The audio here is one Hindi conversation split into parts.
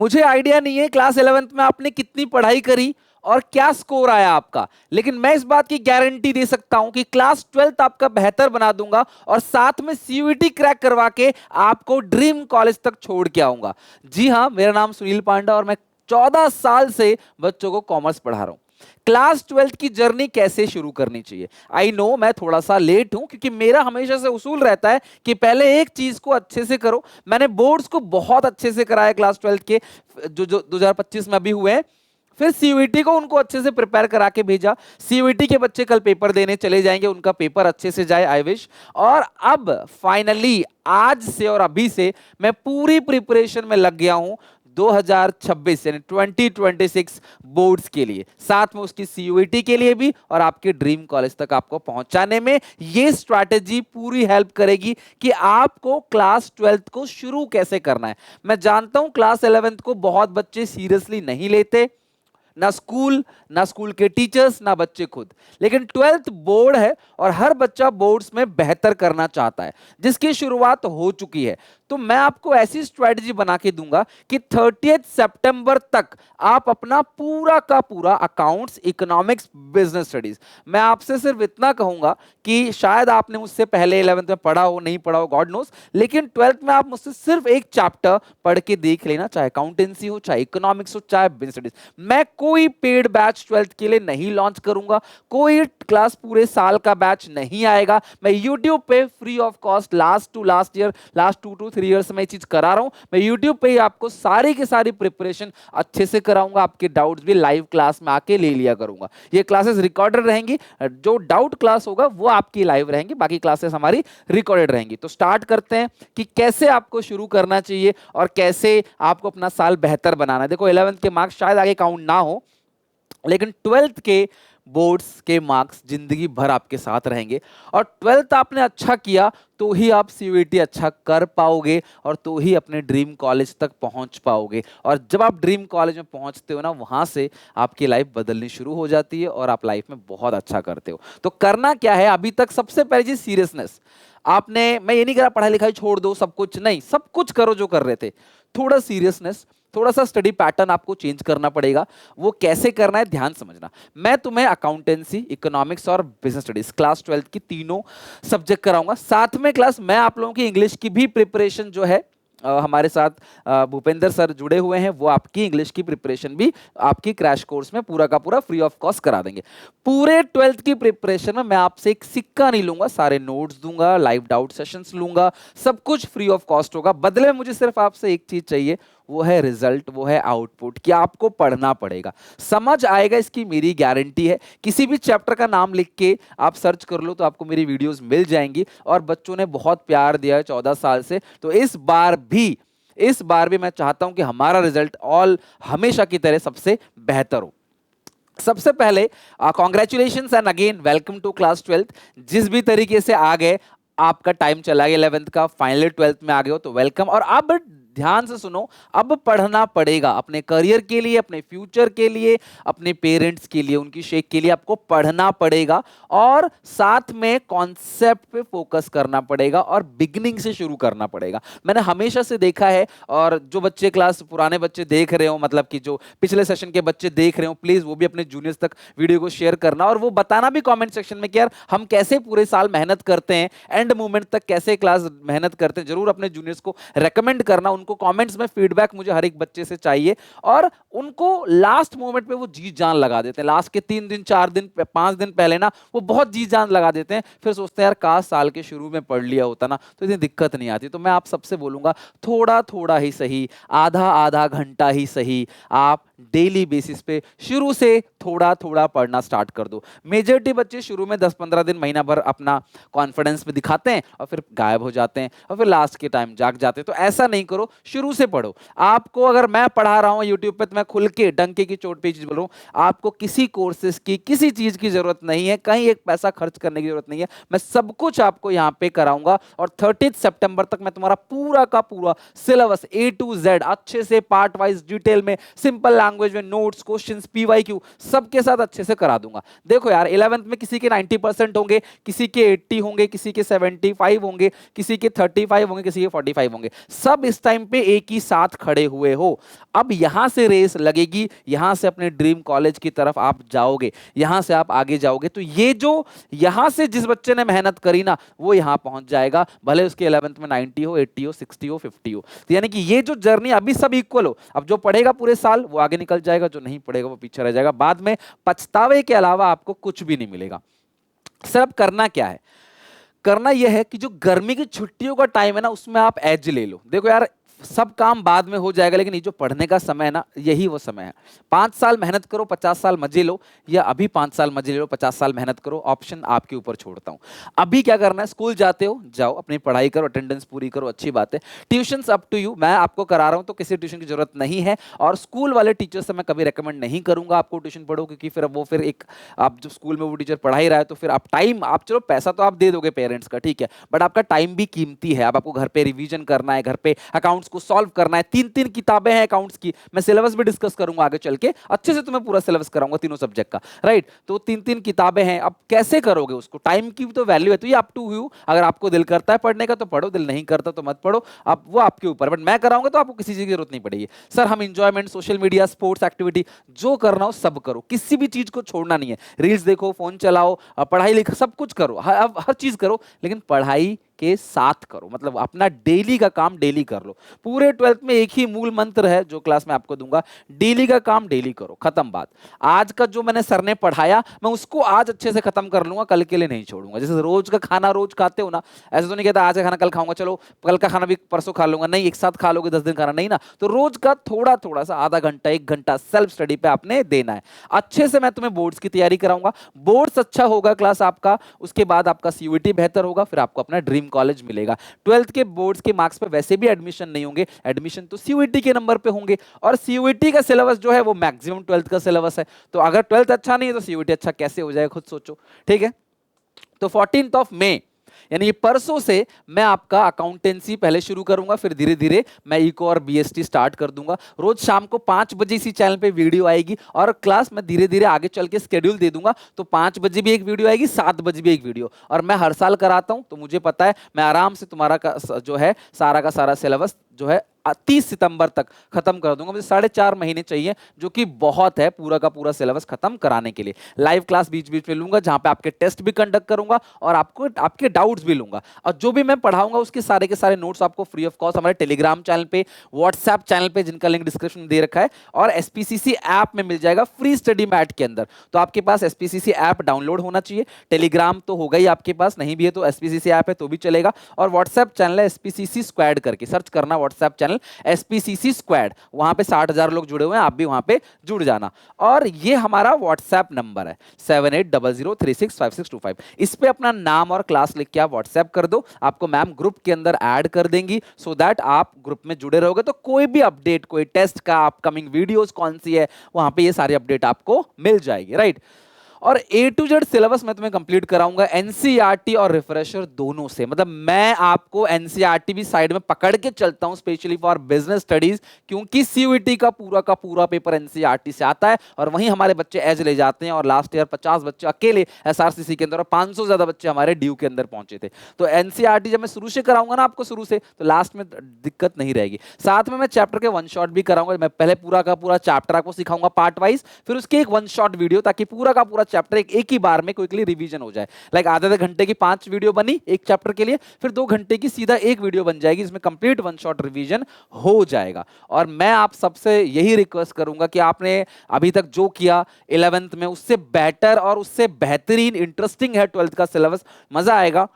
मुझे आइडिया नहीं है क्लास 11th में आपने कितनी पढ़ाई करी और क्या स्कोर आया आपका, लेकिन मैं इस बात की गारंटी दे सकता हूं कि क्लास 12th आपका बेहतर बना दूंगा और साथ में सीयूईटी क्रैक करवा के आपको ड्रीम कॉलेज तक छोड़ के आऊंगा। जी हां, मेरा नाम सुनील पांडा और मैं 14 साल से बच्चों को कॉमर्स पढ़ा रहा हूं। क्लास 12th की जर्नी कैसे शुरू करनी चाहिए, आई नो मैं थोड़ा सा लेट हूं क्योंकि मेरा हमेशा से उसूल रहता है कि पहले एक चीज को अच्छे से करो। मैंने बोर्ड्स को बहुत अच्छे से कराया क्लास 12th के, जो 2025 में अभी हुए हैं। फिर सीयूईटी को उनको अच्छे से प्रिपेयर करा के भेजा। सीयूईटी के बच्चे कल पेपर देने चले जाएंगे, उनका पेपर अच्छे से जाए, आई विश। और अब फाइनली आज से और अभी से मैं पूरी प्रिपरेशन में लग गया हूं 2026 यानी 2026 बोर्ड्स के लिए, साथ में उसकी सीयूईटी के लिए भी और आपके ड्रीम कॉलेज तक आपको पहुंचाने में ये स्ट्रैटेजी पूरी हेल्प करेगी कि आपको क्लास 12th को शुरू कैसे करना है। मैं जानता हूं क्लास 11th को बहुत बच्चे सीरियसली नहीं लेते, ना स्कूल के टीचर्स ना बच्चे खुद, लेकिन 12th बोर्ड है और हर बच्चा बोर्ड्स में बेहतर करना चाहता है, जिसकी शुरुआत हो चुकी है। तो मैं आपको ऐसी स्ट्रेटजी बना के दूंगा कि 30 सितंबर तक आप अपना पूरा का पूरा अकाउंट्स, इकोनॉमिक्स, बिजनेस स्टडीज, मैं आपसे सिर्फ इतना कहूंगा कि शायद आपने मुझसे पहले 11th में पढ़ा हो, नहीं पढ़ा हो, गॉड नोस, लेकिन 12th में आप मुझसे सिर्फ एक चैप्टर पढ़ के देख लेना, चाहे अकाउंटेंसी हो, चाहे इकोनॉमिक्स हो, चाहे बिजनेस स्टडीज। मैं कोई पेड बैच 12th के लिए नहीं लॉन्च करूंगा, कोई क्लास पूरे साल का बैच नहीं आएगा। मैं यूट्यूब पे free of cost last year, last 2 to 3 years में ये चीज करा रहा हूं। मैं यूट्यूब पे ही आपको सारी की सारी प्रिपरेशन अच्छे से कराऊंगा, आपके डाउट्स भी लाइव क्लास में आके ले लिया करूंगा। ये क्लासेस रिकॉर्डेड रहेंगी, जो डाउट क्लास होगा वो आपकी लाइव रहेंगी, बाकी क्लासेस हमारी रिकॉर्डेड रहेंगी। तो स्टार्ट करते हैं कि कैसे आपको शुरू करना चाहिए और कैसे आपको अपना साल बेहतर बनाना है। देखो 11th के मार्क्स शायद आगे काउंट ना हो, लेकिन 12th के बोर्ड्स के मार्क्स जिंदगी भर आपके साथ रहेंगे। और 12th आपने अच्छा किया तो ही आप सीयूईटी अच्छा कर पाओगे और तो ही अपने ड्रीम कॉलेज तक पहुंच पाओगे। और जब आप ड्रीम कॉलेज में पहुंचते हो ना, वहां से आपकी लाइफ बदलनी शुरू हो जाती है और आप लाइफ में बहुत अच्छा करते हो। तो करना क्या है, अभी तक सबसे पहली चीज सीरियसनेस। आपने, मैं ये नहीं कह रहा पढ़ाई लिखाई छोड़ दो, सब कुछ नहीं, सब कुछ करो जो कर रहे थे, थोड़ा सीरियसनेस, थोड़ा सा स्टडी पैटर्न आपको चेंज करना पड़ेगा। वो कैसे करना है ध्यान समझना। मैं तुम्हें अकाउंटेंसी, इकोनॉमिक्स और बिजनेस स्टडीज क्लास 12th की तीनों सब्जेक्ट कराऊंगा। साथ में क्लास मैं आप लोगों की इंग्लिश की भी प्रिपरेशन जो है, हमारे साथ भूपेंद्र सर जुड़े हुए हैं, वो आपकी इंग्लिश की प्रिपरेशन भी आपकी क्रैश कोर्स में पूरा का पूरा फ्री ऑफ कॉस्ट करा देंगे। पूरे 12th की प्रिपरेशन में मैं आपसे एक सिक्का नहीं लूंगा, सारे नोट्स दूंगा, लाइव डाउट सेशंस लूंगा, सब कुछ फ्री ऑफ कॉस्ट होगा। बदले में मुझे सिर्फ आपसे एक चीज चाहिए, वो है रिजल्ट, वो है आउटपुट, कि आपको पढ़ना पड़ेगा, समझ आएगा, इसकी मेरी गारंटी है। किसी भी चैप्टर का नाम लिख के आप सर्च कर लो तो आपको मेरी वीडियोस मिल जाएंगी और बच्चों ने बहुत प्यार दिया है 14 साल से। तो इस बार भी मैं चाहता हूं कि हमारा रिजल्ट ऑल हमेशा की तरह सबसे बेहतर हो। सबसे पहले congratulations and again welcome to class 12th। जिस भी तरीके से आ गए, आपका टाइम चला गया 11th का, फाइनली 12th में आ गए हो तो वेलकम। और अब ध्यान से सुनो, अब पढ़ना पड़ेगा अपने करियर के लिए, अपने फ्यूचर के लिए, अपने पेरेंट्स के लिए, उनकी शेख के लिए आपको पढ़ना पड़ेगा और साथ में कॉन्सेप्ट पे फोकस करना पड़ेगा और बिगिनिंग से शुरू करना पड़ेगा। मैंने हमेशा से देखा है, और जो बच्चे क्लास पुराने बच्चे देख रहे हो, मतलब कि जो पिछले सेशन के बच्चे देख रहे हो, प्लीज वो भी अपने जूनियर्स तक वीडियो को शेयर करना और वो बताना भी कमेंट सेक्शन में कि यार हम कैसे पूरे साल मेहनत करते हैं, एंड मोमेंट तक कैसे क्लास मेहनत करते हैं। जरूर अपने जूनियर्स को रेकमेंड करना, उनको कमेंट्स में फीडबैक मुझे हर एक बच्चे से चाहिए। और उनको लास्ट मोमेंट पे वो जी जान लगा देते हैं, लास्ट के 3 दिन 4 दिन 5 दिन पहले ना वो बहुत जी जान लगा देते हैं, फिर सोचते हैं यार काश साल के शुरू में पढ़ लिया होता ना तो इतनी दिक्कत नहीं आती। तो मैं आप सबसे बोलूंगा, थोड़ा थोड़ा ही सही, आधा आधा घंटा ही सही, आप डेली बेसिस पे शुरू से थोड़ा थोड़ा पढ़ना स्टार्ट कर दो। मेजॉरिटी बच्चे शुरू में 10-15 दिन, महीना भर अपना कॉन्फिडेंस में दिखाते हैं और फिर गायब हो जाते हैं और फिर लास्ट के टाइम जाग जाते हैं। तो ऐसा नहीं करो, शुरू से पढ़ो। आपको अगर मैं पढ़ा रहा हूं यूट्यूब पे तो मैं खुल के डंके की चोट पे चीज बोल रहा हूं, आपको किसी कोर्सेज की, किसी चीज की जरूरत नहीं है, कहीं एक पैसा खर्च करने की जरूरत नहीं है। मैं सब कुछ आपको यहां पे कराऊंगा और 30 सितंबर तक मैं तुम्हारा पूरा का पूरा सिलेबस A to Z अच्छे से पार्ट वाइज डिटेल में सिंपल लैंग्वेज में नोट्स, क्वेश्चंस, पीवाईक्यू सबके साथ अच्छे से करा दूंगा। देखो यार 11th में किसी के 90% होंगे, किसी के 80 होंगे, किसी के 75 होंगे, किसी के 35 होंगे, किसी के 45 होंगे, सब इस टाइम पे एक ही साथ खड़े हुए हो। अब यहां से रेस लगेगी, यहां से अपने ड्रीम कॉलेज की तरफ आप जाओगे, यहां से आप आगे जाओगे। तो ये जो यहां से जिस बच्चे ने मेहनत करी ना वो यहां पहुंच जाएगा, भले उसके 11th में 90 हो, 80 हो, 60 हो, 50 हो। तो यानी कि ये जो जर्नी अभी सब इक्वल हो, अब जो पढ़ेगा पूरे साल वो आगे निकल जाएगा, जो नहीं पढ़ेगा वो पीछे रह जाएगा। बाद में पछतावे के अलावा आपको कुछ भी नहीं मिलेगा। सर अब करना क्या है? करना यह है कि जो गर्मी की छुट्टियों का टाइम है ना उसमें आप एज ले लो। देखो यार सब काम बाद में हो जाएगा, लेकिन ये जो पढ़ने का समय है ना यही वो समय है। 5 साल मेहनत करो, 50 साल मजे लो, या अभी 5 साल मजे लो, 50 साल मेहनत करो, ऑप्शन आपके ऊपर छोड़ता हूं। अभी क्या करना है, स्कूल जाते हो जाओ, अपनी पढ़ाई करो, अटेंडेंस पूरी करो, अच्छी बात है। ट्यूशन अप टू यू, मैं आपको करा रहा हूं तो किसी ट्यूशन की जरूरत नहीं है, और स्कूल वाले टीचर से मैं कभी रेकमेंड नहीं करूंगा आपको ट्यूशन पढ़ो, क्योंकि फिर एक आप जो स्कूल में वो टीचर पढ़ा ही रहा है तो फिर आप टाइम, आप चलो पैसा तो आप दे दोगे पेरेंट्स का, ठीक है, बट आपका टाइम भी कीमती है। अब आपको घर पे रिवीजन करना है, घर पे अकाउंट्स को सॉल्व करना है, 3-3 किताबें हैं अकाउंट्स की, मैं सिलेबस भी डिस्कस करूंगा आगे चल के, अच्छे से तुम्हें पूरा सिलेबस कराऊंगा तीनों सब्जेक्ट का, राइट। तो 3-3 किताबें हैं, अब कैसे करोगे उसको, टाइम की तो वैल्यू है। तो ये अप टू यू, अगर आपको दिल करता है पढ़ने का तो पढ़ो, दिल नहीं करता तो मत पढ़ो, अब वो आपके ऊपर, बट मैं कराऊंगा तो आपको किसी चीज की जरूरत नहीं पड़ेगी। सर हम enjoyment, social media, sports activity जो करना हो सब करो, किसी भी चीज को छोड़ना नहीं है। रील्स देखो, फोन चलाओ, पढ़ाई लिखो, सब कुछ करो, हर चीज करो, लेकिन पढ़ाई के साथ करो, मतलब अपना डेली का काम डेली कर लो। पूरे 12th में एक ही मूल मंत्र है जो क्लास में आपको दूंगा, डेली का काम डेली करो, खत्म बात। आज का जो मैंने सर ने पढ़ाया मैं उसको आज अच्छे से खत्म कर लूंगा, कल के लिए नहीं छोड़ूंगा। जैसे रोज का खाना रोज खाते हो ना, ऐसा तो नहीं कहता आज का खाना कल खाऊंगा, चलो कल का खाना भी परसों खा लूंगा, नहीं, एक साथ खा लोगे 10 दिन खाना, नहीं ना। तो रोज का थोड़ा थोड़ा सा, आधा घंटा 1 घंटा सेल्फ स्टडी पे आपने देना है। अच्छे से मैं तुम्हें बोर्ड्स की तैयारी कराऊंगा, बोर्ड्स अच्छा होगा क्लास आपका, उसके बाद आपका सीयूईटी बेहतर होगा, फिर आपको अपना ड्रीम कॉलेज मिलेगा। 12th के बोर्ड्स के मार्क्स पे वैसे भी एडमिशन नहीं होंगे, एडमिशन तो सीयूईटी के नंबर पे होंगे, और सीयूईटी का सिलेबस जो है वो मैक्सिमम 12th का सिलेबस है। तो अगर 12th अच्छा नहीं है तो सीयूईटी अच्छा कैसे हो जाएगा, खुद सोचो, ठीक है। तो 14th मई यानी ये परसों से मैं आपका अकाउंटेंसी पहले शुरू करूंगा, फिर धीरे धीरे मैं इको और बीएसटी स्टार्ट कर दूंगा। रोज शाम को 5 बजे इसी चैनल पे वीडियो आएगी, और क्लास में धीरे धीरे आगे चल के स्केड्यूल दे दूंगा। तो 5 बजे भी एक वीडियो आएगी, 7 बजे भी एक वीडियो, और मैं हर साल कराता हूं तो मुझे पता है मैं आराम से तुम्हारा जो है सारा का सारा सिलेबस जो है 30 सितंबर तक खत्म कर दूंगा। मुझे 4.5 महीने चाहिए, जो कि बहुत है पूरा का पूरा सिलेबस खत्म कराने के लिए। लाइव क्लास बीच बीच में लूंगा, जहां पे आपके टेस्ट भी कंडक्ट करूंगा और आपको आपके डाउट्स भी लूंगा, और जो भी मैं पढ़ाऊंगा उसके सारे के सारे नोट्स आपको फ्री ऑफ कॉस्ट हमारे टेलीग्राम चैनल पे, व्हाट्सएप चैनल पे, जिनका लिंक डिस्क्रिप्शन में दे रखा है, और एसपीसीसी ऐप में मिल जाएगा फ्री स्टडी मैट के अंदर। तो आपके पास एसपीसीसी ऐप डाउनलोड होना चाहिए, टेलीग्राम तो होगा ही आपके पास, नहीं भी है तो एसपीसीसी ऐप है तो भी चलेगा, और व्हाट्सएप चैनल है एसपीसीसी स्क्वाड करके सर्च करना, व्हाट्सएप चैनल एसपीसीसी स्क्वाड, वहां पे 60,000 लोग जुड़े हुए हैं, आप भी वहां पे जुड़ जाना। और ये हमारा व्हाट्सएप नंबर है 7800365625, इस पे अपना नाम और क्लास लिख के आप व्हाट्सएप कर दो, आपको मैम ग्रुप के अंदर ऐड कर देंगी, सो दैट आप ग्रुप में जुड़े रहोगे। तो कोई भी अपडेट, कोई टेस्ट का, अपकमिंग वीडियोस कौन सी है, वहां पे ये सारी अपडेट आपको मिल जाएगी, राइट। और ए टू जेड सिलेबस मैं तुम्हें कंप्लीट कराऊंगा एनसीईआरटी और रिफ्रेशर दोनों से, मतलब मैं आपको एनसीईआरटी भी साइड में पकड़ के चलता हूं स्पेशली फॉर बिजनेस स्टडीज, क्योंकि सीयूईटी का पूरा पेपर एनसीईआरटी से आता है, और वहीं हमारे बच्चे एज ले जाते हैं। और लास्ट ईयर 50 बच्चे अकेले एसआरसीसी के अंदर, और 500 से ज्यादा बच्चे हमारे ड्यू के अंदर पहुंचे थे। तो एनसीईआरटी जब मैं शुरू से कराऊंगा ना आपको, शुरू से, तो लास्ट में दिक्कत नहीं रहेगी। साथ में मैं चैप्टर के वन शॉट भी कराऊंगा, मैं पहले पूरा का पूरा चैप्टर आपको सिखाऊंगा पार्ट वाइज, फिर उसके एक वन शॉट वीडियो, ताकि पूरा का पूरा चैप्टर एक ही बार में क्विकली रिवीजन हो जाए। लाइक आधे घंटे की 5 वीडियो बनी एक चैप्टर के लिए, फिर 2 घंटे की सीधा एक वीडियो बन जाएगी, जिसमें कंप्लीट वन शॉट रिवीजन हो जाएगा। और मैं आप सबसे यही रिक्वेस्ट करूंगा कि आपने अभी तक जो किया 11th में, उससे बेटर और उससे बेहतरीन इंटरेस्टिंग है 12th का सिलेबस, मजा आएगा।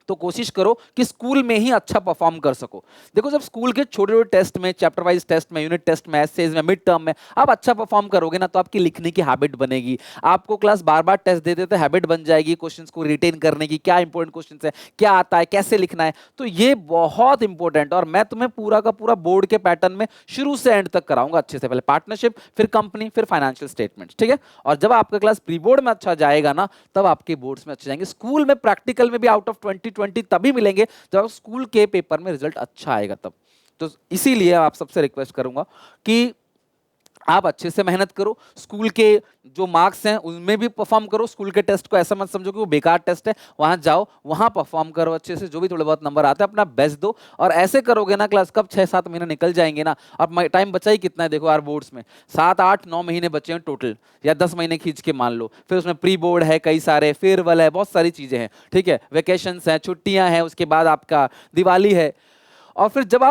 तो कोशिश करो कि स्कूल में ही अच्छा परफॉर्म कर सको। देखो जब स्कूल के छोटे छोटे टेस्ट में, चैप्टर वाइज टेस्ट में, यूनिट टेस्ट में, एसेज में, मिड टर्म में आप अच्छा परफॉर्म करोगे ना, तो आपकी लिखने की हैबिट बनेगी। आपको क्लास बार बार टेस्ट देते तो हैबिट बन जाएगी क्वेश्चंस को रिटेन करने की, क्या इंपॉर्टेंट क्वेश्चंस है, क्या आता है, कैसे लिखना है। तो ये बहुत इंपॉर्टेंट, और मैं तुम्हें पूरा का पूरा बोर्ड के पैटर्न में शुरू से एंड तक कराऊंगा अच्छे से। पहले पार्टनरशिप, फिर कंपनी, फिर फाइनेंशियल स्टेटमेंट, ठीक है। और जब आपका क्लास प्री बोर्ड में अच्छा जाएगा ना, तब आपके बोर्ड्स में अच्छे जाएंगे। स्कूल में प्रैक्टिकल में भी आउट ऑफ 20 तभी मिलेंगे जब स्कूल के पेपर में रिजल्ट अच्छा आएगा तब। तो इसीलिए आप सबसे रिक्वेस्ट करूंगा कि आप अच्छे से मेहनत करो, स्कूल के जो मार्क्स हैं उनमें भी परफॉर्म करो, स्कूल के टेस्ट को ऐसा मत समझो कि वो बेकार टेस्ट है, वहां जाओ, वहां परफॉर्म करो अच्छे से, जो भी थोड़े बहुत नंबर आते हैं अपना बेस्ट दो। और ऐसे करोगे ना क्लास, कब 6-7 महीने निकल जाएंगे ना। अब टाइम बचा ही कितना है देखो यार, बोर्ड्स में 7-8-9 महीने बचे हैं टोटल, या 10 महीने खींच के मान लो, फिर उसमें प्री बोर्ड है, कई सारे फेयरवेल है, बहुत सारी चीजें हैं, ठीक है, वेकेशंस हैं, छुट्टियां हैं, उसके बाद आपका दिवाली है। और फिर जब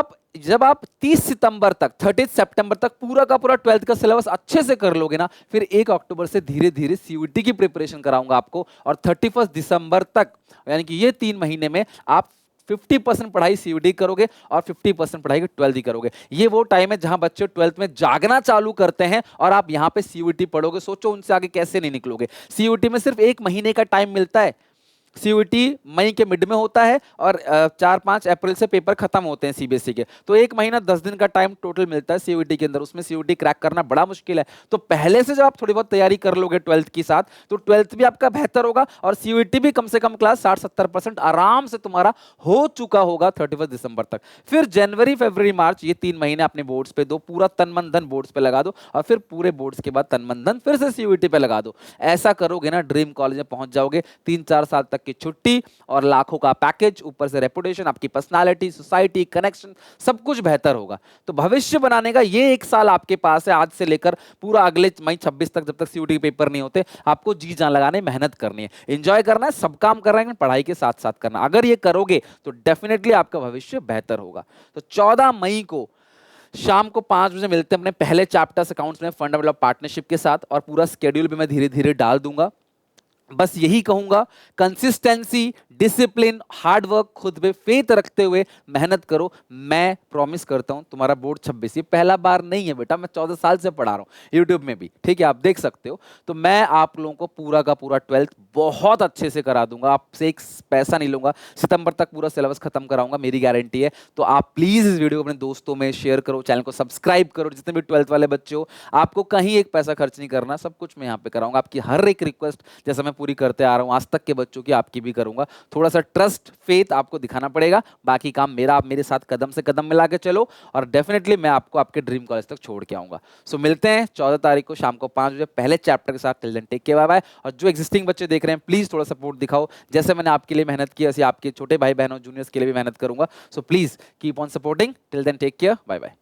आप 30 सितंबर तक 30 सितंबर तक पूरा का पूरा 12th का सिलेबस अच्छे से कर लोगे ना, फिर 1 अक्टूबर से धीरे धीरे सीयूईटी की प्रिपरेशन कराऊंगा आपको, और 31 दिसंबर तक, यानी कि ये 3 महीने में आप 50% पढ़ाई सीयूईटी करोगे और 50% पढ़ाई 12th ही करोगे। ये वो टाइम है जहां बच्चे 12th में जागना चालू करते हैं और आप यहां पे सीयूईटी पढ़ोगे। सोचो उनसे आगे कैसे नहीं निकलोगे। सीयूईटी में सिर्फ 1 महीने का टाइम मिलता है। सीयूईटी मई के मिड में होता है और 4-5 अप्रैल से पेपर खत्म होते हैं सीबीएसई के, तो 1 महीना 10 दिन का टाइम टोटल मिलता है सीयूईटी के अंदर। उसमें सीयूईटी क्रैक करना बड़ा मुश्किल है, तो पहले से जब आप थोड़ी बहुत तैयारी कर लोगे 12th के साथ, तो 12th भी आपका बेहतर होगा और सीयूईटी भी कम से कम क्लास 60-70% आराम से तुम्हारा हो चुका होगा 31 दिसंबर तक। फिर जनवरी, फरवरी, मार्च, ये 3 महीने अपने बोर्ड्स पे दो, पूरा तन मन धन बोर्ड्स पे लगा दो, और फिर पूरे बोर्ड्स के बाद तन मन धन फिर से सीयूईटी पे लगा दो। ऐसा करोगे ना, ड्रीम कॉलेज में पहुंच जाओगे। 3-4 साल तक की छुट्टी और लाखों का पैकेज, ऊपर से रेपुटेशन, आपकी पर्सनालिटी, सोसाइटी, कनेक्शन, सब कुछ बेहतर होगा। तो भविष्य बनाने का ये 1 साल आपके पास है, आज से लेकर पूरा अगले मई 26 तक, जब तक सीयूईटी के पेपर नहीं होते। आपको जी जान लगाने, मेहनत करनी है, एंजॉय करना है, सब काम कर रहे हैं, पढ़ाई के साथ साथ करना। अगर ये करोगे तो डेफिनेटली आपका भविष्य बेहतर होगा। तो 14 मई को शाम को 5 बजे मिलते हैं अपने पहले चैप्टर्स अकाउंट्स में फंडामेंटल पार्टनरशिप के साथ, और पूरा स्केड्यूल भी मैं धीरे धीरे डाल दूंगा। बस यही कहूंगा, कंसिस्टेंसी, डिसिप्लिन, हार्ड वर्क, खुद पे फेथ रखते हुए मेहनत करो। मैं प्रॉमिस करता हूं तुम्हारा बोर्ड 26, ये पहला बार नहीं है बेटा, मैं 14 साल से पढ़ा रहा हूं यूट्यूब में भी, ठीक है, आप देख सकते हो। तो मैं आप लोगों को पूरा का पूरा 12th बहुत अच्छे से करा दूंगा, आपसे एक पैसा नहीं लूंगा, सितंबर तक पूरा सिलेबस खत्म कराऊंगा, मेरी गारंटी है। तो आप प्लीज इस वीडियो को अपने दोस्तों में शेयर करो, चैनल को सब्सक्राइब करो, जितने भी 12th वाले बच्चे हो, आपको कहीं एक पैसा खर्च नहीं करना, सब कुछ मैं यहाँ पे कराऊंगा। आपकी हर एक रिक्वेस्ट जैसा मैं पूरी करते आ रहा हूँ आज तक के बच्चों की, आपकी भी करूंगा। थोड़ा सा ट्रस्ट, फेथ आपको दिखाना पड़ेगा, बाकी काम मेरा, आप मेरे साथ कदम से कदम मिला के चलो, और डेफिनेटली मैं आपको आपके ड्रीम कॉलेज तक छोड़ के आऊंगा। सो मिलते हैं 14 तारीख को शाम को 5 बजे पहले चैप्टर के साथ। Till then take care, bye bye. और जो एग्जिस्टिंग बच्चे देख रहे हैं, प्लीज थोड़ा सपोर्ट दिखाओ, जैसे मैंने आपके लिए मेहनत की, ऐसे आपके छोटे भाई बहनों, जूनियर्स के लिए भी मेहनत करूंगा। So please keep on supporting. Till then take care, bye bye.